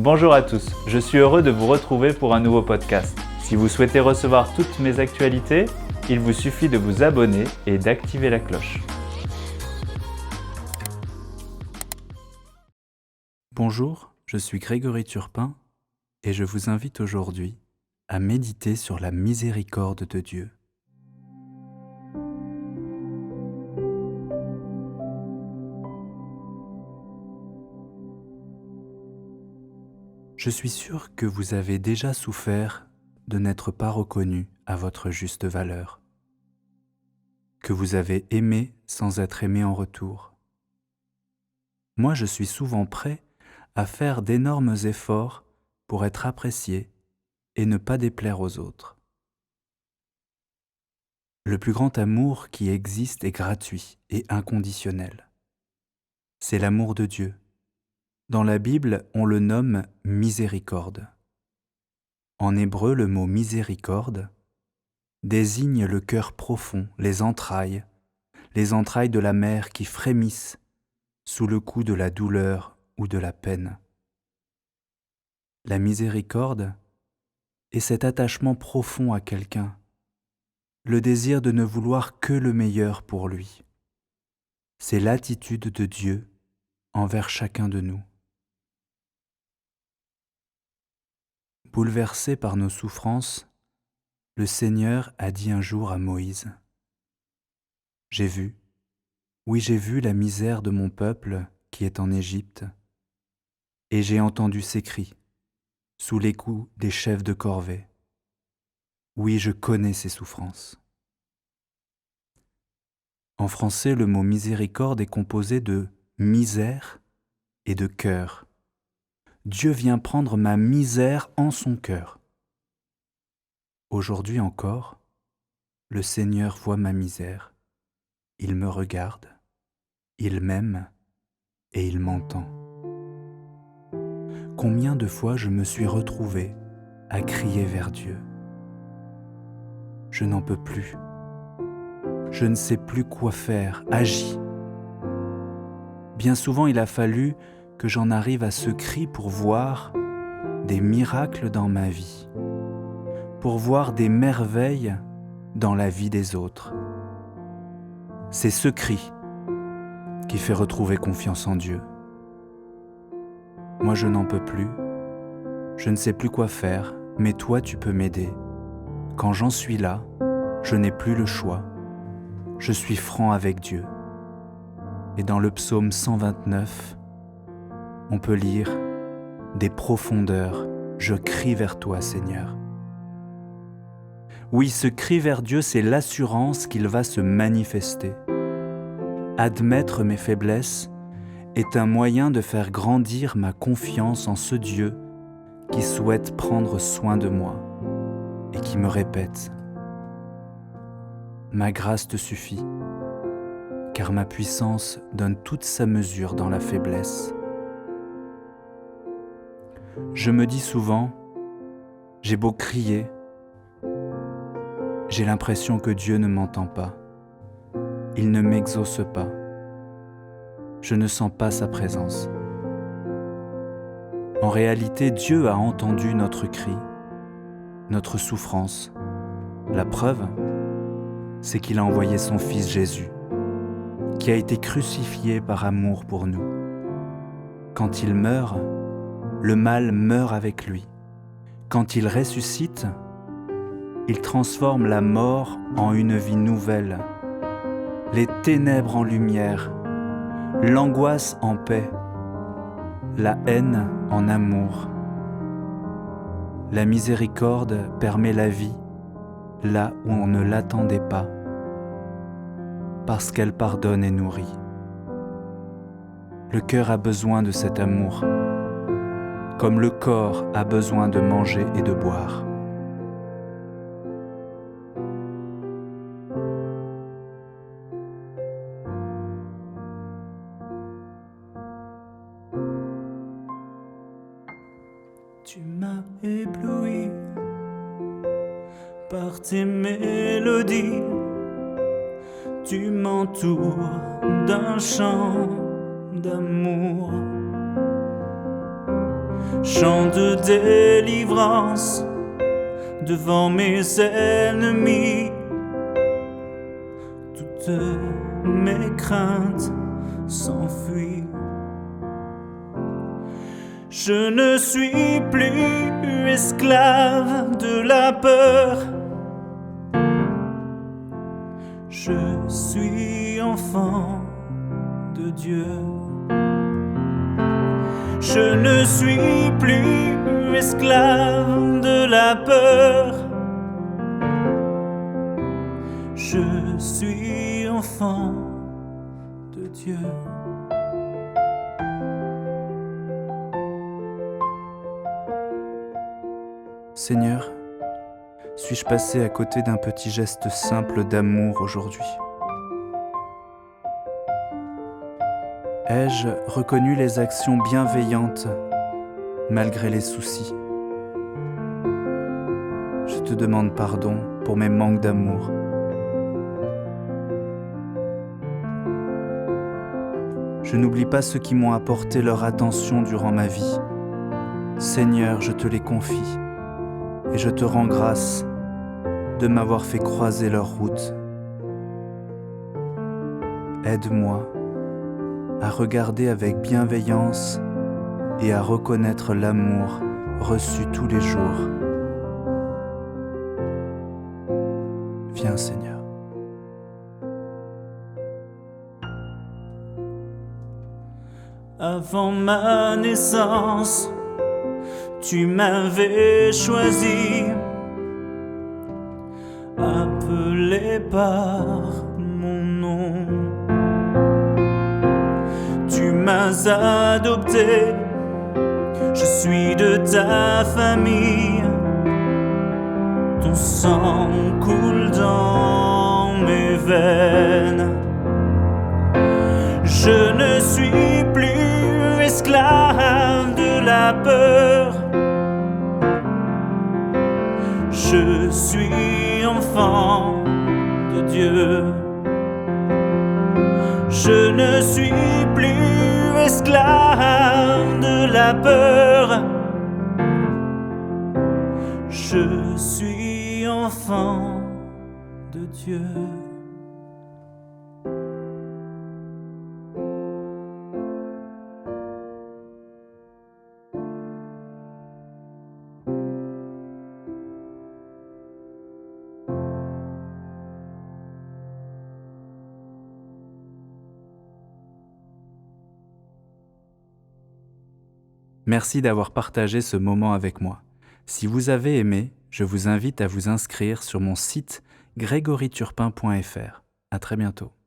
Bonjour à tous, je suis heureux de vous retrouver pour un nouveau podcast. Si vous souhaitez recevoir toutes mes actualités, il vous suffit de vous abonner et d'activer la cloche. Bonjour, je suis Grégory Turpin et je vous invite aujourd'hui à méditer sur la miséricorde de Dieu. Je suis sûr que vous avez déjà souffert de n'être pas reconnu à votre juste valeur, que vous avez aimé sans être aimé en retour. Moi, je suis souvent prêt à faire d'énormes efforts pour être apprécié et ne pas déplaire aux autres. Le plus grand amour qui existe est gratuit et inconditionnel. C'est l'amour de Dieu. Dans la Bible, on le nomme miséricorde. En hébreu, le mot miséricorde désigne le cœur profond, les entrailles de la mère qui frémissent sous le coup de la douleur ou de la peine. La miséricorde est cet attachement profond à quelqu'un, le désir de ne vouloir que le meilleur pour lui. C'est l'attitude de Dieu envers chacun de nous. Bouleversé par nos souffrances, le Seigneur a dit un jour à Moïse : « J'ai vu la misère de mon peuple qui est en Égypte, et j'ai entendu ses cris sous les coups des chefs de corvée. Oui, je connais ses souffrances. » En français, le mot miséricorde est composé de misère et de cœur. Dieu vient prendre ma misère en son cœur. Aujourd'hui encore, le Seigneur voit ma misère. Il me regarde, il m'aime et il m'entend. Combien de fois je me suis retrouvé à crier vers Dieu. Je n'en peux plus. Je ne sais plus quoi faire. Agis. Bien souvent, il a fallu que j'en arrive à ce cri pour voir des miracles dans ma vie, pour voir des merveilles dans la vie des autres. C'est ce cri qui fait retrouver confiance en Dieu. Moi, je n'en peux plus. Je ne sais plus quoi faire, mais toi, tu peux m'aider. Quand j'en suis là, je n'ai plus le choix. Je suis franc avec Dieu. Et dans le psaume 129, on peut lire « Des profondeurs, je crie vers toi, Seigneur ». Oui, ce cri vers Dieu, c'est l'assurance qu'il va se manifester. Admettre mes faiblesses est un moyen de faire grandir ma confiance en ce Dieu qui souhaite prendre soin de moi et qui me répète : « Ma grâce te suffit, car ma puissance donne toute sa mesure dans la faiblesse. » Je me dis souvent, j'ai beau crier, j'ai l'impression que Dieu ne m'entend pas. Il ne m'exauce pas. Je ne sens pas sa présence. En réalité, Dieu a entendu notre cri, notre souffrance. La preuve, c'est qu'il a envoyé son Fils Jésus, qui a été crucifié par amour pour nous. Quand il meurt, le mal meurt avec lui. Quand il ressuscite, il transforme la mort en une vie nouvelle, les ténèbres en lumière, l'angoisse en paix, la haine en amour. La miséricorde permet la vie là où on ne l'attendait pas, parce qu'elle pardonne et nourrit. Le cœur a besoin de cet amour, comme le corps a besoin de manger et de boire. Tu m'as ébloui par tes mélodies, tu m'entoures d'un chant d'amour. chant de délivrance devant mes ennemis. Toutes mes craintes s'enfuient. Je ne suis plus esclave de la peur. Je suis enfant de Dieu. Je ne suis plus esclave de la peur. Je suis enfant de Dieu. Seigneur, suis-je passé à côté d'un petit geste simple d'amour aujourd'hui? Ai-je reconnu les actions bienveillantes malgré les soucis? Je te demande pardon pour mes manques d'amour. Je n'oublie pas ceux qui m'ont apporté leur attention durant ma vie. Seigneur, je te les confie et je te rends grâce de m'avoir fait croiser leur route. Aide-moi à regarder avec bienveillance et à reconnaître l'amour reçu tous les jours. Viens, Seigneur. Avant ma naissance, tu m'avais choisi, appelé par mon nom. Tu m'as adopté, je suis de ta famille. Ton sang coule dans mes veines. Je ne suis plus esclave de la peur. Je suis enfant de Dieu. Je ne suis plus esclave de la peur. Je suis enfant de Dieu. Merci d'avoir partagé ce moment avec moi. Si vous avez aimé, je vous invite à vous inscrire sur mon site grégoryturpin.fr. À très bientôt.